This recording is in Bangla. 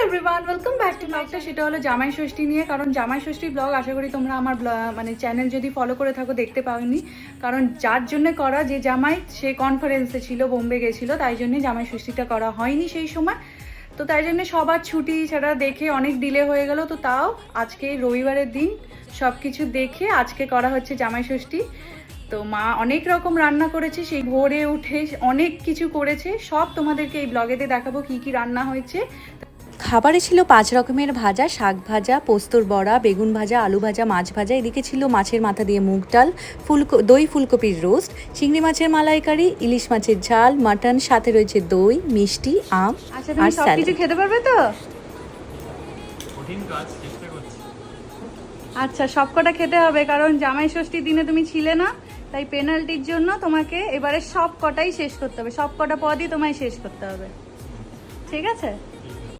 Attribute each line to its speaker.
Speaker 1: এভরিওয়ান, ওয়েলকাম ব্যাক টু ব্লগটা। সেটা হলো জামাই ষষ্ঠী নিয়ে। কারণ জামাই ষষ্ঠীর ব্লগ আশা করি তোমরা আমার মানে চ্যানেল যদি ফলো করে থাকো দেখতে পাওনি। কারণ যার জন্য করা, যে জামাই সে কনফারেন্সে ছিল, বোম্বে গেছিলো, তাই জন্য জামাই ষষ্ঠীটা করা হয়নি সেই সময়। তো তাই জন্য সবার ছুটি সেটা দেখে অনেক ডিলে হয়ে গেল। তো তাও আজকে রবিবারের দিন সব কিছু দেখে আজকে করা হচ্ছে জামাই ষষ্ঠী। তো মা অনেক রকম রান্না করেছে, সেই ভোরে উঠে অনেক কিছু করেছে, সব তোমাদেরকে এই ব্লগেতে দেখাবো কি কি রান্না হয়েছে।
Speaker 2: খাবারে ছিল 5 রকমের ভাজা, শাক ভাজা, পোস্তর বড়া, বেগুন ভাজা, আলু ভাজা, মাছ ভাজা। এদিকে ছিল মাছের মাথা দিয়ে মুগ ডাল, দই ফুলকপির রোস্ট, চিংড়ি মাছের মালাইকারি, ইলিশ মাছের ঝাল, মাটন, সাথে রয়েছে দই, মিষ্টি, আম আর
Speaker 1: সব কিছু
Speaker 2: স্যালাড।
Speaker 1: খেতে পারবে তো?
Speaker 3: কঠিন কাজ, চেষ্টা করছি।
Speaker 1: আচ্ছা, সবকটা খেতে হবে, কারণ জামাই ষষ্ঠীর দিনে তুমি ছিলে না, তাই পেনাল্টির জন্য তোমাকে এবারে সব কটাই শেষ করতে হবে, সব কটা পদই তোমায় শেষ করতে হবে, ঠিক আছে?